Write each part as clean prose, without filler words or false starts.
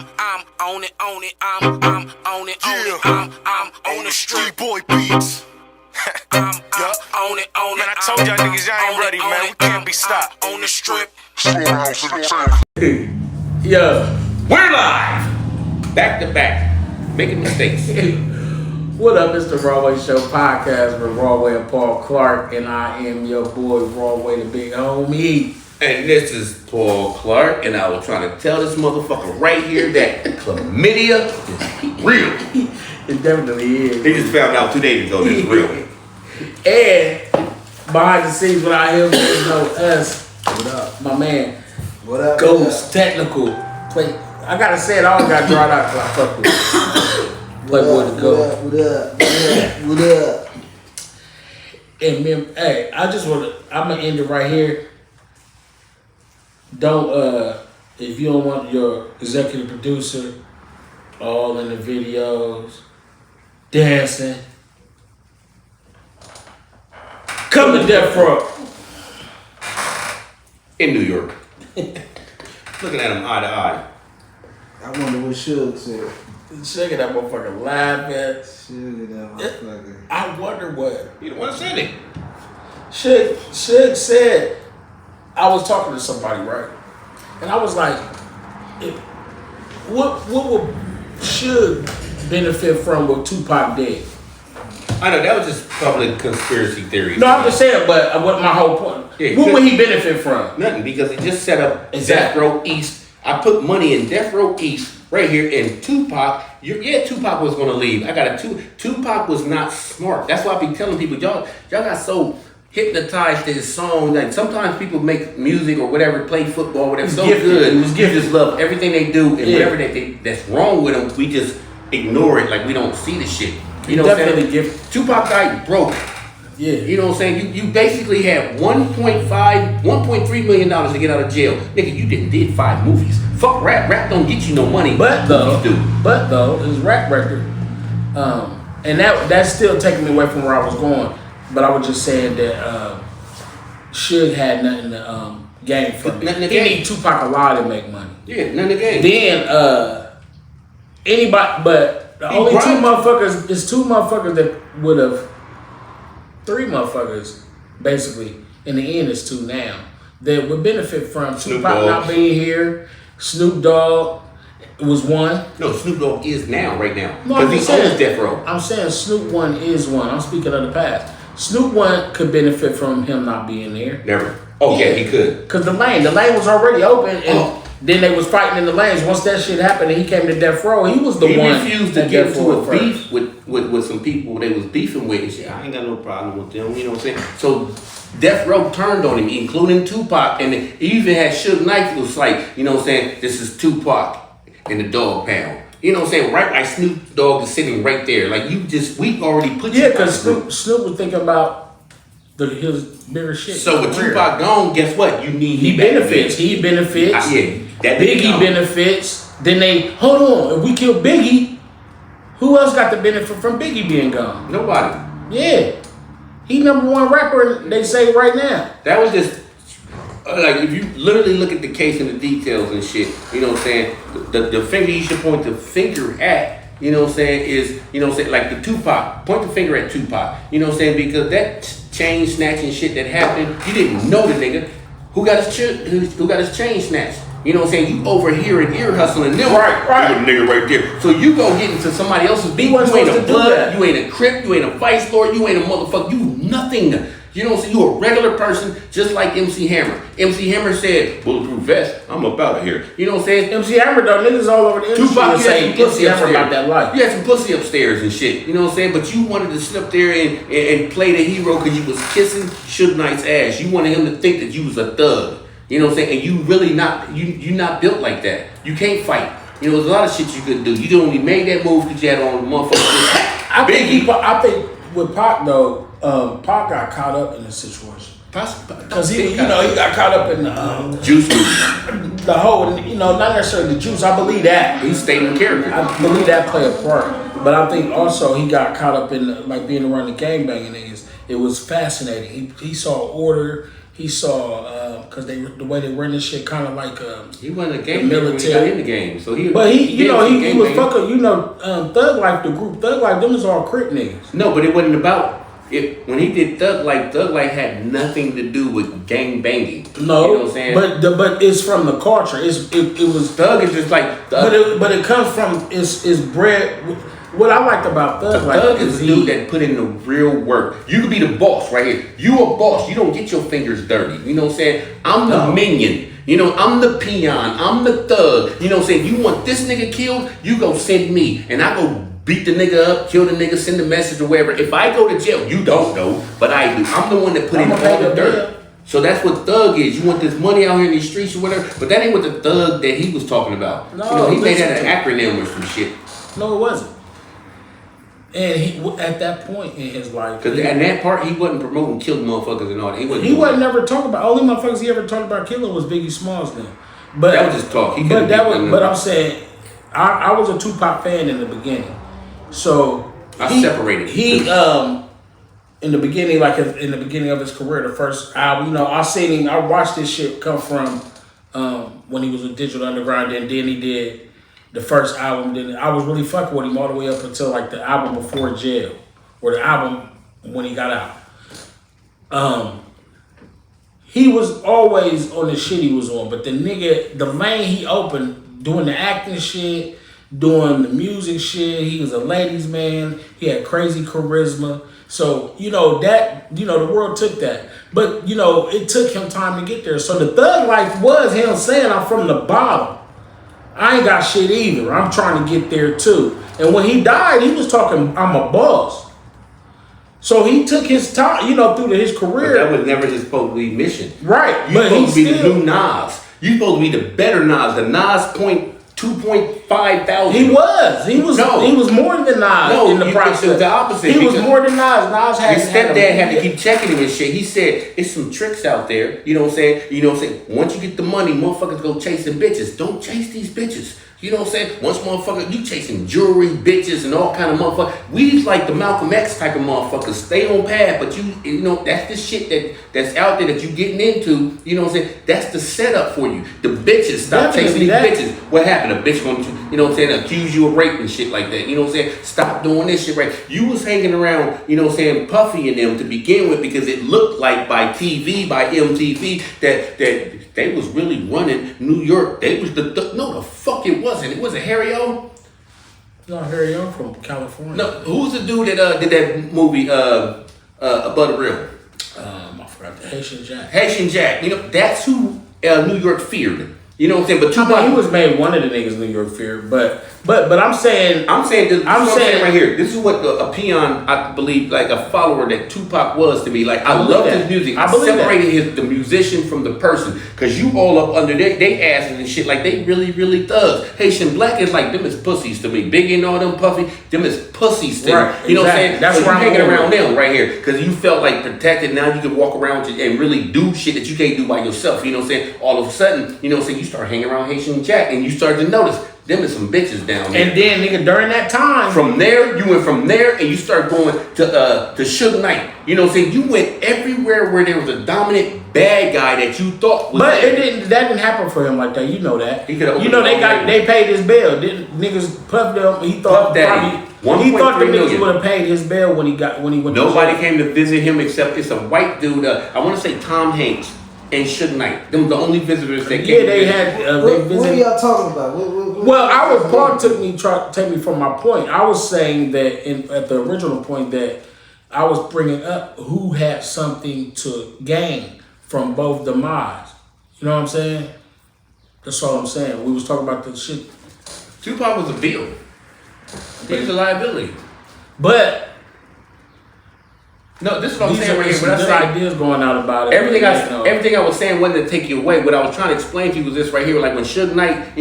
I'm on it, I'm on it, I'm on the street boy beats. I'm on it, man. I told y'all niggas y'all ain't ready, man. We can't be stopped. On the strip. Yo, We're live, back to back, making mistakes. what up? It's the Rawway Show podcast with Rawway and Paul Clark, and I am your boy Rawway, the big homie. And this is Paul Clark, and I was trying to tell this motherfucker right here that chlamydia is real. It definitely is. They just found out 2 days ago that it's real. And behind the scenes without him, there's no us. What up? My man, What up? Ghost Technical. Play. I gotta say it all got drawn out because I fuck with Playboy the Ghost. What up? What up? And man, hey, I'm gonna end it right here. Don't if you don't want your executive producer all in the videos dancing, come to Death Row In New York. Looking at him eye to eye. I wonder what Suge said. Check it out, motherfucker laughing. Suge that motherfucker. I wonder what You the one that said it. Suge said. I was talking to somebody, right? And I was like, what would Suge benefit from with Tupac dead? I know, that was just public conspiracy theory. No, I'm just saying, but what my whole point. Yeah, What would he benefit from? Nothing, because he just set up Exactly. Death Row East. I put money in Death Row East right here, and Tupac. Tupac was gonna leave. I got Tupac was not smart. That's why I be telling people, y'all got so hypnotized to his song. Like sometimes people make music or whatever, play football, whatever, so gifted. good. He was You gifted. just love everything they do, and Yeah. whatever that's wrong with them, we just ignore it like we don't see the shit. You know what I'm Definitely saying? gifted. Tupac died broke. Yeah. You know what I'm saying? You basically have $1.3 million to get out of jail. Nigga, you did 5 movies. Fuck rap. Rap don't get you no money. But though, Movies do. his rap record, and that's still taking me away from where I was going. But I was just saying that Suge had nothing to gain from it. Nothing to He gain. need Tupac alive to make money. Yeah, none of the game. Then anybody, but the He only grinded. two motherfuckers that would have, 3 motherfuckers basically. In the end, it's 2 now that would benefit from Snoop Tupac Dogg. not being here. Snoop Dogg was one. No, Snoop Dogg is now, right now. No, I'm Because just he owns saying. Death Row. I'm saying Snoop one is one. I'm speaking of the past. Snoop one could benefit from him not being there. Never. Oh, yeah, he could. Cause the lane was already open, and Oh. then they was fighting in the lanes. Once that shit happened, and he came to Death Row. He was the He one refused to that get Death into Row a first. beef with some people they was beefing with and shit. I ain't got no problem with them, you know what I'm saying? So Death Row turned on him, including Tupac, and he even had Suge Knight was like, you know what I'm saying, this is Tupac in the dog pound. You know what I'm saying? Right, like Snoop Dogg is sitting right there. Like we already put you Yeah, out cause the group. Snoop was thinking about his bigger shit. So with Career. Tupac gone, guess what? You need He back benefits. then. He benefits. Yeah, that nigga Biggie gone. benefits. Then they hold on. If we kill Biggie, who else got the benefit from Biggie being gone? Nobody. Yeah, he #1 rapper. They say right now. That was just like if you literally look at the case and the details and shit. You know what I'm saying? The finger you should point the finger at. You know what I'm saying? Is you know what I'm saying? Like the Tupac. Point the finger at Tupac. You know what I'm saying? Because that chain snatching shit that happened, you didn't know the nigga who got his chain snatched. You know what I'm saying? You over here and ear hustling them. Right. You a nigga right there. So you go get into somebody else's beat. You wasn't ain't a supposed to do blood. that. You ain't a crip. You ain't a vice lord. You ain't a motherfucker. You nothing. You know what I'm saying? You a regular person just like MC Hammer. MC Hammer said, bulletproof vest, I'm up out of here. You know what I'm saying? MC Hammer though, niggas all over the industry Tupac, you say had some pussy MC Hammer upstairs. about that life. You had some pussy upstairs and shit. You know what I'm saying? But you wanted to sit up there and play the hero because you was kissing Suge Knight's ass. You wanted him to think that you was a thug. You know what I'm saying? And you really not, you not built like that. You can't fight. You know, there's a lot of shit you couldn't do. You only made that move because you had on the motherfucker. I think with Pac though, Pac got caught up in the situation because he got caught up in the Juice movie. the whole, not necessarily the juice. I believe that. He's stating character. I believe that play a part. But I think also he got caught up in like being around the gangbanging niggas. It was fascinating. He saw order. He saw because the way they run this shit kind of like he wasn't a game the when he got military. in the game. So he, But he was fucking. fucking, Thug Life, the group Thug Life, them is all Crip niggas. No, but it wasn't about it. When he did Thug Life had nothing to do with gang banging. No, you know what I'm saying? but it's from the culture. It was Thug is just like but it comes from it's bred. What I liked about Thug Life Thug is a dude that put in the real work. You could be the boss right here. You a boss. You don't get your fingers dirty. You know what I'm saying? I'm the minion. You know, I'm the peon. I'm the thug. You know what I'm saying? You want this nigga killed? You go send me. And I go beat the nigga up, kill the nigga, send a message or whatever. If I go to jail, you don't know, but I do. I'm the one that put in all the dirt. So that's what thug is. You want this money out here in these streets or whatever, but that ain't what the thug that he was talking about. No, he made that an acronym or some shit. No, it wasn't. And he at that point in his life, Because in that part, he wasn't promoting killing motherfuckers and all that. He wasn't never talking about. Only motherfuckers he ever talked about killing was Biggie Smalls then. But that was just talk. But I'm saying, I was a Tupac fan in the beginning, so I separated. He in the beginning, like in the beginning of his career, the first album, I seen him. I watched this shit come from when he was with Digital Underground, and then he did the first album. Then I was really fucking with him all the way up until like the album before Jail, or the album when he got out. He was always on the shit he was on, but the lane he opened, doing the acting shit, doing the music shit, he was a ladies' man, he had crazy charisma. So, the world took that. But, it took him time to get there. So the Thug Life was him saying, I'm from the bottom. I ain't got shit either. I'm trying to get there too. And when he died, he was talking, I'm a boss. So he took his time, through his career. But that was never his supposed to be mission. Right. You supposed to be the new Nas. You supposed to be the better Nas. The Nas 2.5 thousand. He was more than Nas in the process. It was the opposite. He was more than Nas. Nas had his stepdad had to keep checking him and shit. He said, it's some tricks out there. You know what I'm saying? Once you get the money, motherfuckers go chasing bitches. Don't chase these bitches. You know what I'm saying? Once motherfucker, you chasing jewelry, bitches, and all kind of motherfuckers. We's like the Malcolm X type of motherfuckers. Stay on path, but that's the shit that's out there that you getting into. You know what I'm saying? That's the setup for you. The bitches, stop chasing these bitches. What happened? A bitch gonna, accuse you of rape and shit like that. You know what I'm saying? Stop doing this shit right. You was hanging around, Puffy and them to begin with because it looked like by TV, by MTV, that they was really running New York. They was no, the fuck it wasn't. It wasn't Harry O. No, Harry O from California. No, who's the dude that did that movie Above the Rim? I forgot the Haitian Jack. Haitian Jack. That's who New York feared. You know what I'm saying? But Tupac, he was made one of the niggas New York feared, but I'm saying right here. This is what a peon, I believe, like a follower that Tupac was to me. Like I love his music. I separated the musician from the person, cause you all up under they asses and shit. Like they really, really thugs. Haitian Black is like them is pussies to me. Biggie and all them Puffy, them is pussies to me. Right, you know what I'm saying? That's so why you I'm hanging around them right here, cause you felt like protected. Now you can walk around and really do shit that you can't do by yourself. You know what I'm saying? All of a sudden, you know what I'm saying? You start hanging around Haitian Jack, and you start to notice them is some bitches down there. And then, nigga, during that time, from there, you went from there, and you start going to Suge Knight. You know what I'm saying? You went everywhere where there was a dominant bad guy that you thought was. But that didn't happen for him like that. You know that. He could. They paid his bail. Didn't niggas Puff them? He thought the niggas would have paid his bail when he went. Nobody came to visit him except it's a white dude. I want to say Tom Hanks and Suge Knight. Them the only visitors that came. Yeah, they had. What are y'all talking about? Paul take me from my point. I was saying that at the original point that I was bringing up who had something to gain from both demise. You know what I'm saying? That's all I'm saying. We was talking about the shit. Tupac was a bill. He was a liability. But no, this is what I'm saying right here. What I say, ideas going out about it. Everything I was saying wasn't to take you away. What I was trying to explain to you was this right here. Like when Suge Knight,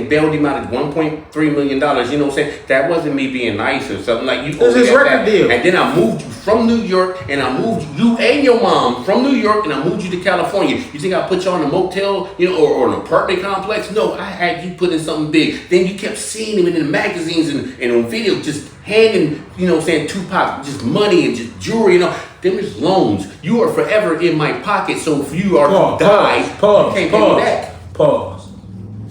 bailed him out at $1.3 million. You know what I'm saying? That wasn't me being nice or something. Like you. It was his record deal. And then I moved you from New York, and I moved you and your mom from New York, and I moved you to California. You think I put you on a motel, or an apartment complex? No, I had you put in something big. Then you kept seeing him in the magazines and on video, just handing, Tupac just money and just jewelry, Them is loans. You are forever in my pocket. So if you are Pause, to die, you can't pay me back. Pause.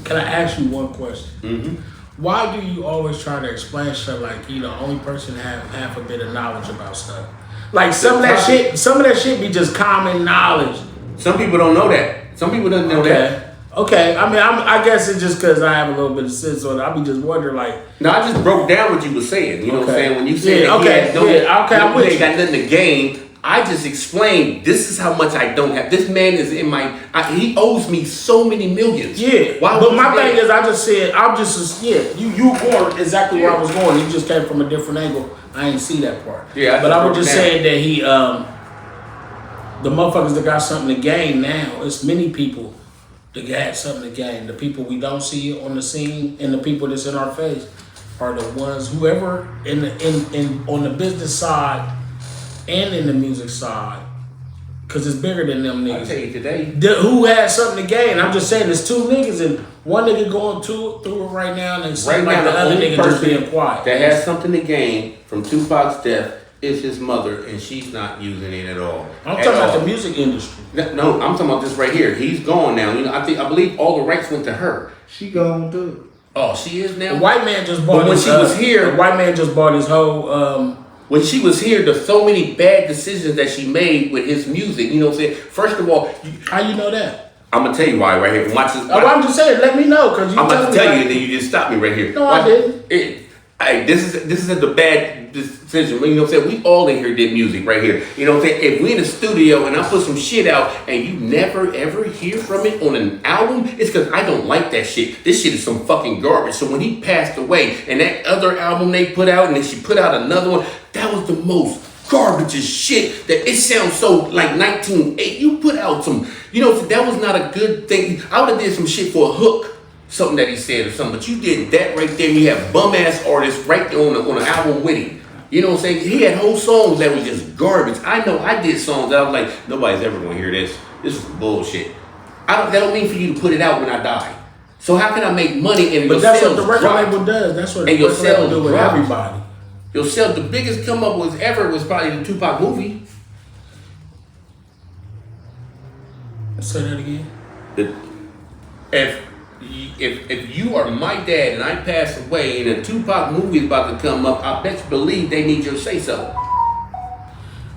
Can I ask you one question? Mm-hmm. Why do you always try to explain stuff like you the only person have half a bit of knowledge about stuff? Like some of that shit be just common knowledge. Some people don't know that. Some people don't know that. Okay. I mean, I guess it's just because I have a little bit of sense on it. I be just wondering, like. No, I just broke down what you were saying. You know what I'm saying? When you said I'm with you. Got nothing to gain. I just explained. This is how much I don't have. This man is in my. He owes me so many millions. Yeah. Why but my thing is, I just said, you were going exactly where I was going. You just came from a different angle. I ain't see that part. Yeah. But I was just saying that he, the motherfuckers that got something to gain now. It's many people that got something to gain. The people we don't see on the scene and the people that's in our face are the ones whoever on the business side and in the music side, because it's bigger than them niggas. I tell you today, who has something to gain? I'm just saying, there's two niggas and one nigga going through it right now, and it's right like now the other only nigga just being quiet. that has something to gain from Tupac's death is his mother, and she's not using it at all. I'm talking about the music industry. No, I'm talking about this right here. He's gone now. You know, I believe all the rights went to her. She gone too. Oh, she is now. The white man just bought. But when she was here, the white man just bought his whole. When she was here, there's so many bad decisions that she made with his music. You know what I'm saying? First of all, how you know that? I'm gonna tell you why right here. Watch this. I'm just saying. Let me know, because I'm about to tell you, and then you just stop me right here. No, I didn't. This is the bad decision. You know what I'm saying? We all in here did music right here. You know what I'm saying? If we in the studio and I put some shit out and you never ever hear from it on an album, it's because I don't like that shit. This shit is some fucking garbage. So when he passed away and that other album they put out and then she put out another one, that was the most garbage as shit that it sounds so like 1980. You put out some, you know, that was not a good thing. I would have did some shit for a hook. Something that he said or something, but you did that right there. And you have bum ass artists right there on an album with him. You know what I'm saying? He had whole songs that was just garbage. I know I did songs that I was like, nobody's ever gonna hear this. This is bullshit. That don't mean for you to put it out when I die. So how can I make money and but that's what the record label does. That's what the record label do with everybody. Your sales, the biggest come up was probably the Tupac movie. Say that again. If you are my dad and I pass away and a Tupac movie is about to come up, I bet you believe they need your say so.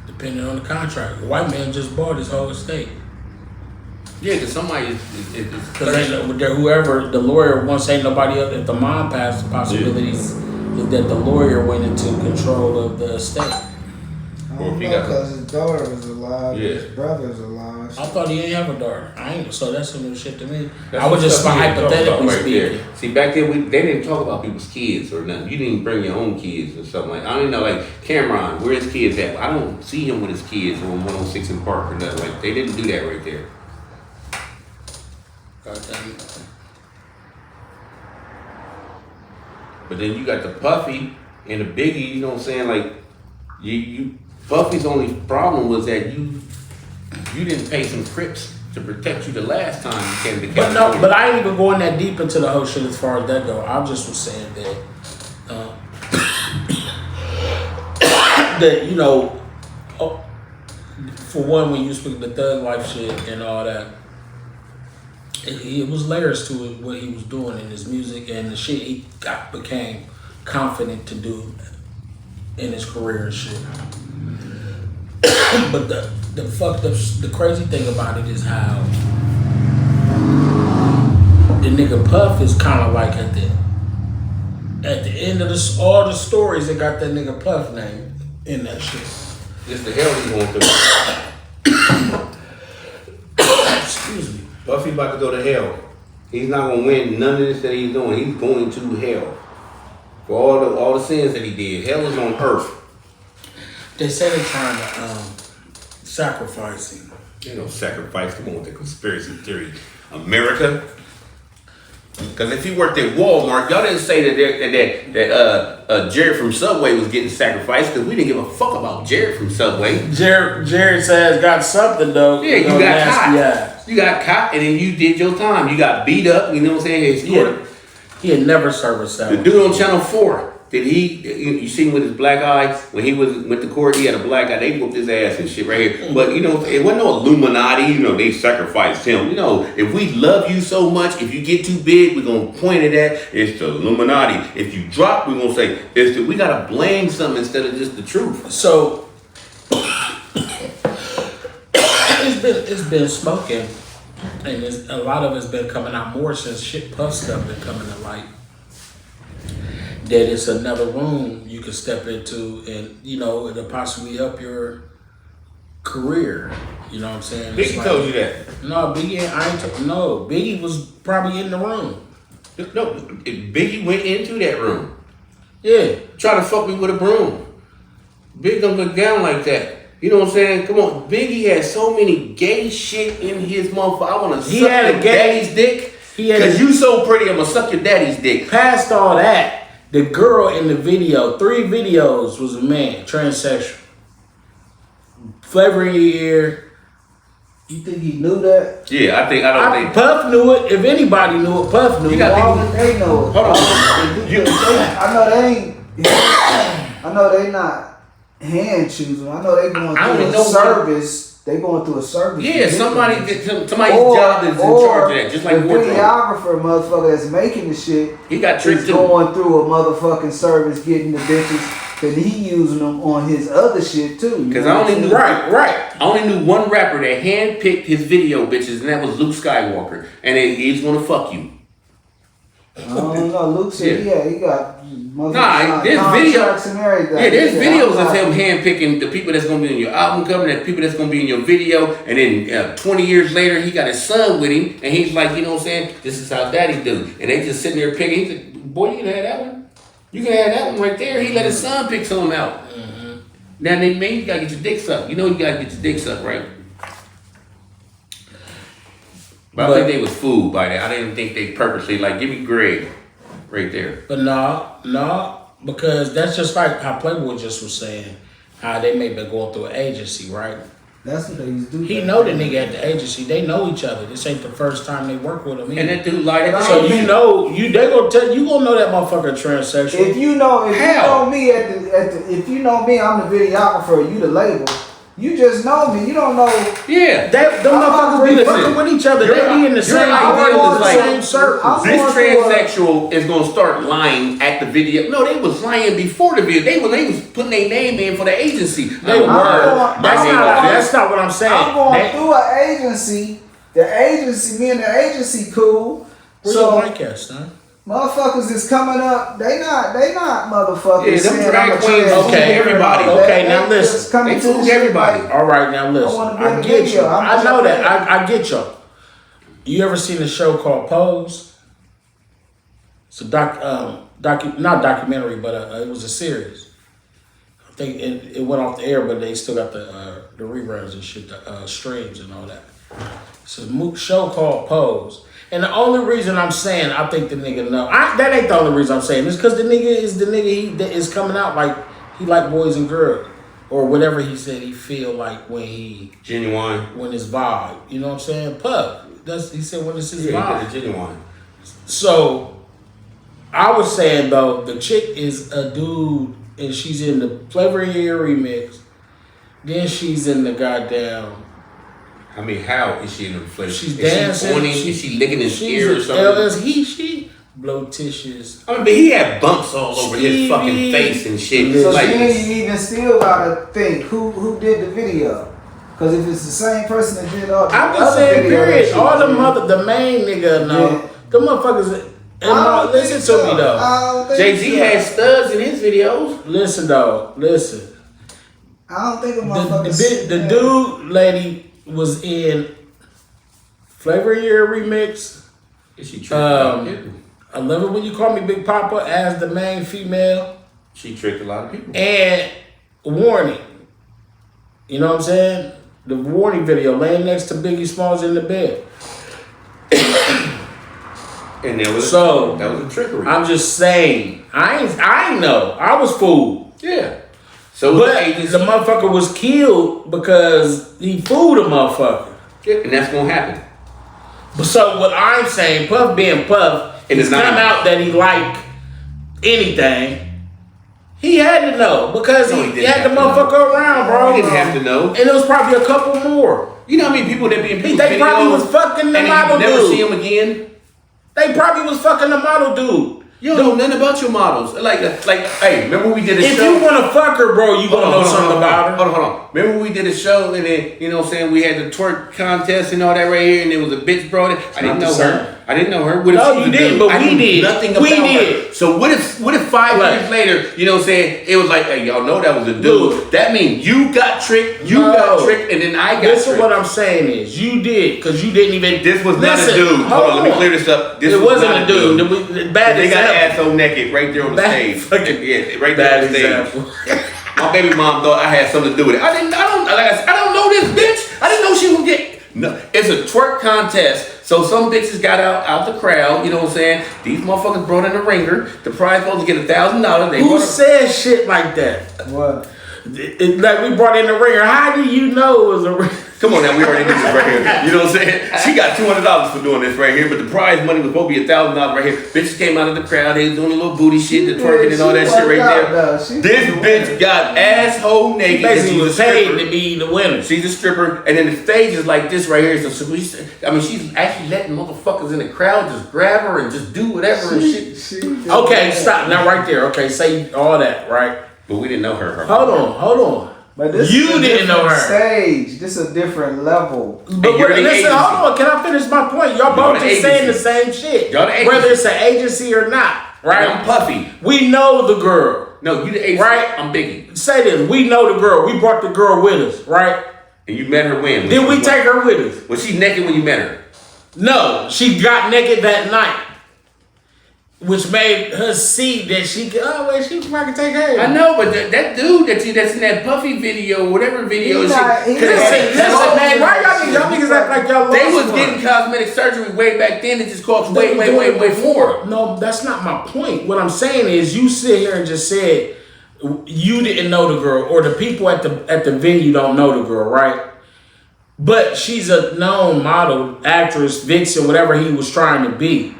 Depending on the contract. The white man just bought his whole estate. Yeah, because somebody is whoever the lawyer once ain't nobody else. If the mom passed, the possibilities is that the lawyer went into control of the estate. I don't know, because his daughter is alive, his brother is alive. I thought he ain't have a daughter. So that's some new shit to me. I was just hypothetically speaking. See, back then they didn't talk about people's kids or nothing. You didn't bring your own kids or something like. I don't know, like Cameron, where his kids at? I don't see him with his kids on 106 in Park or nothing. Like they didn't do that right there. But then you got the Puffy and the Biggie. You know what I'm saying? Like Puffy's only problem was that you didn't pay some Crips to protect you the last time you came to California. But I ain't even going that deep into the whole shit as far as that go. I just was saying that that, you know, for one, when you speak the thug life shit and all that, it was layers to it, what he was doing in his music and the shit he became confident to do in his career and shit. But the crazy thing about it is how the nigga Puff is kind of like at the end of all the stories that got that nigga Puff name in that shit. Just the hell he's going through. Excuse me. Puffy about to go to hell. He's not gonna win none of this that he's doing. He's going to hell for all the sins that he did. Hell is on earth. They say they're trying to sacrifice him. Ain't no sacrifice. Come on with the conspiracy theory, America. Because if he worked at Walmart, y'all didn't say that Jared from Subway was getting sacrificed, because we didn't give a fuck about Jared from Subway. Jared says got something though. Yeah, you got caught. You got caught, and then you did your time. You got beat up. You know what I'm saying? He had never served a Subway. The dude on Channel 4. Did he? You seen with his black eye when he went to court? He had a black eye. They whooped his ass and shit right here. But you know, it wasn't no Illuminati. You know, they sacrificed him. You know, if we love you so much, if you get too big, we're gonna point it at it's the Illuminati. If you drop, we're gonna say it's the. We gotta blame something instead of just the truth. So it's been smoking, and a lot of it's been coming out more since shit Puff stuff been coming to light. That it's another room you can step into, and you know it'll possibly help your career. You know what I'm saying? Biggie told you that. No, Biggie, no. Biggie was probably in the room. No, Biggie went into that room. Yeah, Try to fuck me with a broom. Big don't look down like that. You know what I'm saying? Come on, Biggie had so many gay shit in his motherfucker. I want to suck your daddy's dick. Because you so pretty, I'm going to suck your daddy's dick. Past all that, the girl in the video, 3 videos, was a man, transsexual. Flavor in your ear. You think he knew that? Yeah, I don't think. Puff knew it. If anybody knew it, Puff knew it. Why would they know it? Hold on. I know they not hand choosing. I know they going through a service. They going through a service. Yeah, somebody's job is in charge of that. Just like the videographer, motherfucker that's making the shit. He got tricked too. Going through a motherfucking service, getting the bitches. Cause he using them on his other shit too. Because I only knew I only knew one rapper that handpicked his video bitches, and that was Luke Skywalker. And he's gonna fuck you. I don't know. Luke said, he got. Nah, there's videos. And everything. Yeah, there's videos of him handpicking the people that's gonna be in your album cover, the people that's gonna be in your video, and then 20 years later, he got his son with him, and he's like, you know what I'm saying? This is how Daddy do, and they just sitting there picking. He's like, boy, you can have that one. You can have that one right there. He let his son pick some out. Mm-hmm. Now they made you gotta get your dick sucked. You know you gotta get your dick sucked, right? But I think they was fooled by that. I didn't think they purposely like give me Greg right there. But no, because that's just like how Playboy just was saying, how they may be going through an agency, right? That's what they used to do. He know the nigga at the agency. They know each other. This ain't the first time they work with him either. And that dude lied up. So they gonna tell you gonna know that motherfucker transsexual. If you know me if you know me, I'm the videographer, you the label. You just know me. You don't know. Yeah. Them motherfuckers be fucking with each other. They be in the same circles. This transsexual is gonna start lying at the video. No, they was lying before the video. They was putting their name in for the agency. They were. That's not what I'm saying. I'm going through an agency. Me and the agency cool. Where's your podcast, son? Motherfuckers is coming up. They not motherfuckers. Yeah, them drag queens. Okay, everybody. Okay, now listen. They fooled everybody. All right, now listen. I get you. I know that. I get you. You ever seen a show called Pose? It's a not documentary, but it was a series. I think it went off the air, but they still got the reruns and shit, the streams and all that. It's a show called Pose. And the only reason I'm saying I think the nigga know, that ain't the only reason I'm saying this, because the nigga that is coming out like he like boys and girls, or whatever he said he feel like when he Genuine, when his vibe, you know what I'm saying? Puff, he said when it's his vibe. Genuine. So I was saying though, the chick is a dude, and she's in the Flavor in Your Ear remix. Then she's in the goddamn. I mean, how is she in the flesh? She's dancing. Is she licking his ear or something? She blow tissues. I mean, but he had bumps all over his fucking face and shit. So then you even still gotta think who did the video. Because if it's the same person that did all the I'm just saying, period. All the main nigga, the motherfuckers. Listen to me though. Jay-Z had studs in his videos. Listen though, I don't think a motherfucker. The dude, lady. Was in Flavor in Your Ear remix. Is she tricked? I love it when you call me Big Papa as the main female. She tricked a lot of people. And Warning. You know what I'm saying? The Warning video, laying next to Biggie Smalls in the bed. And that was a trickery. I'm just saying. I ain't know. I was fooled. Yeah. So but the motherfucker was killed because he fooled a motherfucker. Yeah, and that's gonna happen. But so what I'm saying, Puff being Puff, it's come out that he like anything. He had to know because he had the motherfucker around, bro. He didn't have to know. And there was probably a couple more. You know how many people that be in people's They probably was fucking the model dude. Never see him again. They probably was fucking the model dude. You don't know nothing about your models. Like, hey, remember when we did a show? If you want to fuck her, bro, you gonna know something about her. Hold on. Remember when we did a show and then, you know what I'm saying, we had the twerk contest and all that right here and there was a bitch brought it. I didn't know her. No, you didn't, but we did. Nothing about her. So what if 5 years later, you know what I'm saying, it was like, hey, y'all know that was a dude. That means you got tricked, and then I got tricked. Listen, what I'm saying is, you did, because you didn't even... This was not a dude. Hold on, let me clear this up. This wasn't a dude. They got asshole naked right there on the stage. Yeah, right there on the stage. My baby mom thought I had something to do with it. I don't know this bitch. I didn't know she would get... No, it's a twerk contest. So some bitches got out the crowd, you know what I'm saying? These motherfuckers brought in a ringer. The prize supposed to get $1,000. Who said shit like that? What? Like we brought in the ringer. How do you know it was a ringer? Come on now, we already did this right here. You know what I'm saying? She got $200 for doing this right here, but the prize money was supposed to be $1,000 right here. Bitches came out of the crowd, they was doing a little booty shit, the twerking and all that shit right there. This bitch got asshole naked. Basically was paid to be the winner. She's a stripper, and then the stage is like this right here. So she's actually letting motherfuckers in the crowd just grab her and just do whatever and shit. Okay, stop. Now right there. Okay, say all that, right? But we didn't know her. Hold on. But this you didn't know her. Stage. This is a different level. But listen, hold on. Can I finish my point? Y'all both just saying the same shit. Whether it's an agency or not, right? I'm Puffy. We know the girl. No, you the agency. Right? I'm Biggie. Say this. We know the girl. We brought the girl with us, right? And you met her when? Did we take her with us? Was she naked when you met her? No, she got naked that night. Which made her see that she could, she fucking take her. I know, but that dude that's in that Puffy video, whatever video, listen, man, why y'all niggas act like y'all They was getting cosmetic surgery way back then. It just cost way more. No, that's not my point. What I'm saying is, you sit here and just said you didn't know the girl, or the people at the venue don't know the girl, right? But she's a known model, actress, vixen, whatever he was trying to be.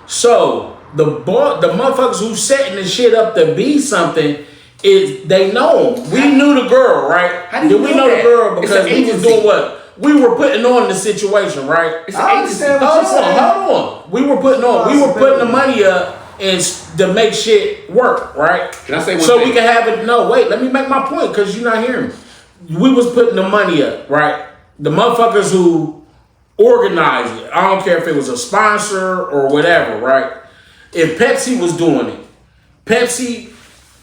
So the motherfuckers who setting the shit up to be something they know him. We knew the girl, right? How did we know the girl? Because we was doing what? We were putting on the situation, right? I understand what you're saying. Hold on. We were putting the money up and to make shit work, right? Can I say one thing? We can have it. No, wait. Let me make my point because you're not hearing me. We was putting the money up, right? The motherfuckers who organized it. I don't care if it was a sponsor or whatever, right? If Pepsi was doing it, Pepsi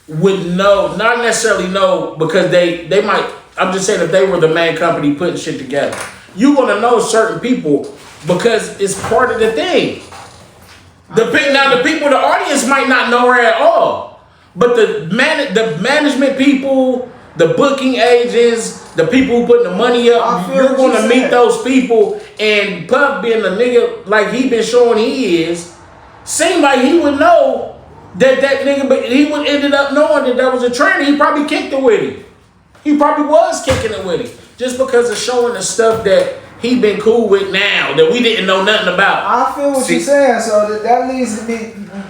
would know, not necessarily know, because they might, I'm just saying if they were the main company putting shit together, you're gonna know certain people because it's part of the thing. The audience might not know her at all, but the management people, the booking agents, the people who putting the money up, you're gonna meet those people, and Puff being a nigga like he been showing he is, seemed like he would know that nigga, but he would ended up knowing that was a trainer. He probably kicked it with him. He probably was kicking it with him just because of showing the stuff that he been cool with now that we didn't know nothing about. I feel what you're saying, so that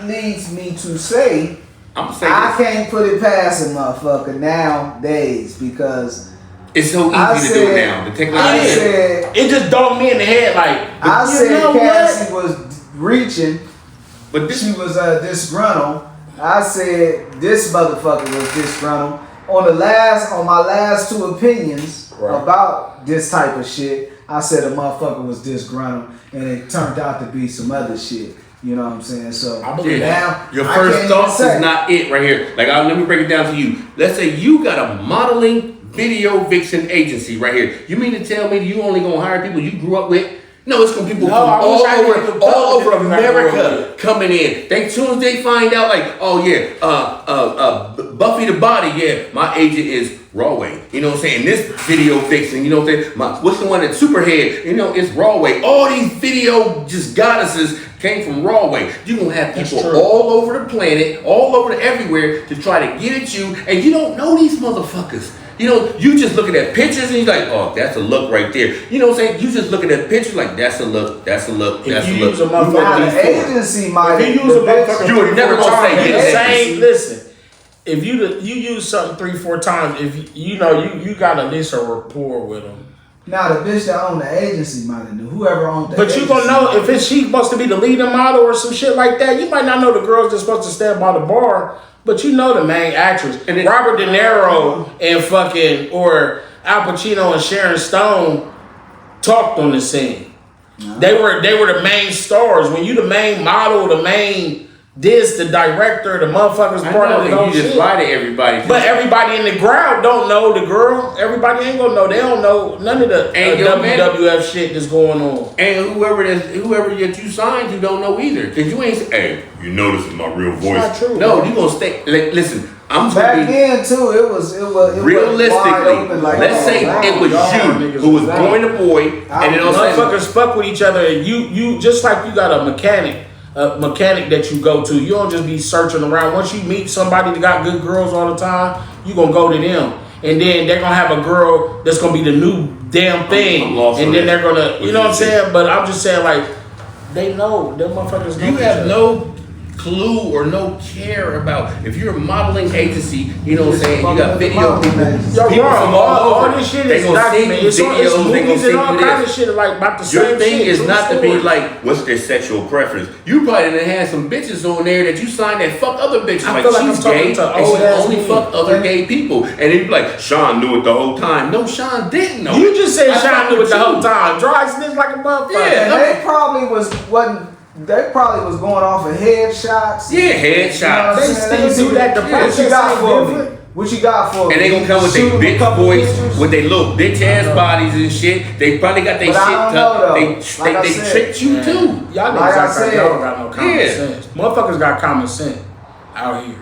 leads me to say I can't put it past a motherfucker nowadays because it's so easy to do it now. The technology. It just dogged me in the head like I said Cassie was reaching. But she was disgruntled. I said this motherfucker was disgruntled. On my last two opinions about this type of shit, I said a motherfucker was disgruntled, and it turned out to be some other shit. You know what I'm saying? So I believe now your first thoughts is not it right here. Like let me break it down to you. Let's say you got a modeling video vixen agency right here. You mean to tell me you only gonna hire people you grew up with? No, it's gonna be people from all over America coming in. Soon as they find out, like, Buffy the Body, my agent is Rawway. You know what I'm saying? This video vixen, you know what I'm saying? What's the one that's Superhead? You know, it's Rawway. All these video just goddesses came from Rawway. You're gonna have people all over the planet, all over everywhere to try to get at you, and you don't know these motherfuckers. You know, you just looking at pictures and you're like, oh, that's a look right there. You know what I'm saying? You just looking at pictures like, that's a look, that's a look, that's a look. Use a motherfucker, agency might. If you use a motherfucker, you would never gonna say listen. if you use something 3-4 times, if you know you got at least a rapport with them. Now the bitch that owned the agency might have knew. Whoever owned the agency. But you gonna know if she supposed to be the leading model or some shit like that. You might not know the girls that's supposed to stand by the bar, but you know the main actress. And Robert De Niro and fucking or Al Pacino and Sharon Stone talked on the scene. No. They were the main stars. When you the main model, the main the director, the motherfuckers part of the whole shit. You just lie to everybody. But everybody in the crowd don't know the girl. Everybody ain't gonna know. They don't know none of the WWF shit that's going on. And whoever that you signed to don't know either. Cause you ain't hey, you know this is my real voice. It's not true. No, you gonna stay listen. I'm back then too. It was realistically. Like let's say it was you who was born a boy, and then motherfuckers fuck with each other. And you just like you got a mechanic that you go to. You don't just be searching around. Once you meet somebody that got good girls all the time, you gonna go to them, and then they're gonna have a girl that's gonna be the new damn thing, and then they're gonna, you know what I'm saying? But I'm just saying, like, they know them motherfuckers. You have no clue or no care about if you're a modeling agency, you know what I'm saying? You got video people from all over. This shit is documented. It's movies and all kinds of shit like about the same shit. Your thing is not to be like, what's their sexual preference? You probably done had some bitches on there that you signed that fuck other bitches. Like she's gay and she only fuck other gay people. And then you be like, Sean knew it the whole time. No, Sean didn't know. You just said Sean knew it the whole time. Dry snitch like a motherfucker. Yeah, they probably was going off of headshots. Yeah, headshots. They still do that. The what you got for me? What you got for me? And they gonna come with their bitch voice, with their little bitch ass bodies and shit. They probably got their shit tucked. They tricked you too. Y'all niggas y'all don't got no common sense. Motherfuckers got common sense out here.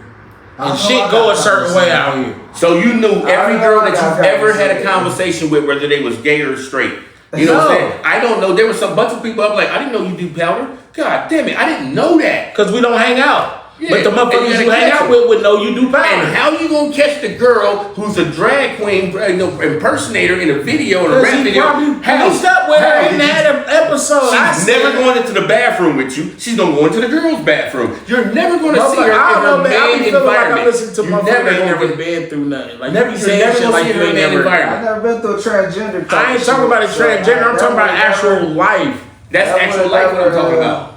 And shit go a certain way out here. So you knew every girl that you've ever had a conversation with, whether they was gay or straight. You know what I'm saying? I don't know. There was some bunch of people I'm like, I didn't know you do powder. God damn it, I didn't know that. Because we don't hang out. Yeah, but the motherfuckers you hang out with would know you do powder. And how you gonna catch the girl who's a drag queen, impersonator in a video or a rap video? Hooked up with her in that episode. She's never going into the bathroom with you. She's gonna go into the girl's bathroom. You're never gonna see her in her main environment. Like I listen to motherfuckers never been through nothing. Like never, you're never gonna see her in that environment. I've never been through a transgender. I ain't talking about a transgender. I'm talking about actual life. That's actual life. What I'm talking about.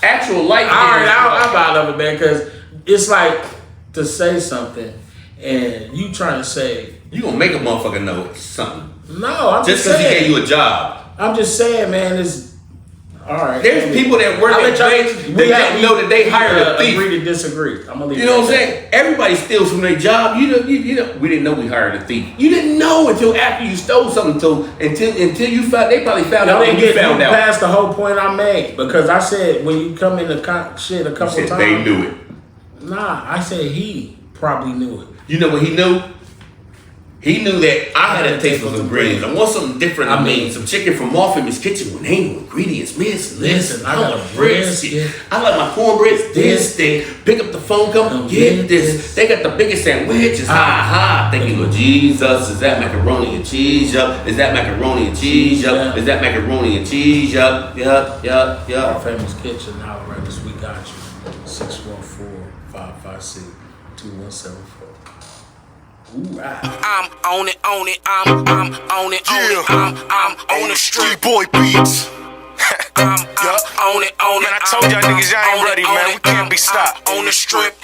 Actual life. Alright, I'm out of it, man, because it's like to say something and you trying to say you gonna make a motherfucker know something. No, I'm just because he gave you a job. I'm just saying, man, it's alright. There's people that work at banks that didn't know that they hired a thief. Agree to disagree. I'm gonna leave. You know what I'm saying? Everybody steals from their job. You know, we didn't know we hired a thief. You didn't know until after you stole something. Until you found. They probably found out when you found out. Past the whole point I made because I said when you come in the shit a couple times. They knew it. Nah, I said he probably knew it. You know what he knew? He knew that I had a taste for some greens. I want something different. I mean, some chicken from Morpheus Kitchen with ain't no ingredients. Listen, I want a brisket. I like my cornbread this thing. Pick up the phone, come get this. They got the biggest sandwiches. Ha. Thank you, Lord Jesus. Is that macaroni and cheese? Yup. Is that macaroni and cheese? Yup. Is that macaroni and cheese? Yup. Our Famous Kitchen, however, we got you. 614-556-2174. I'm on it, I'm on it, I'm on the street boy beats. I'm on it, man. I told y'all niggas y'all ain't ready, man. We can't be stopped. On the strip.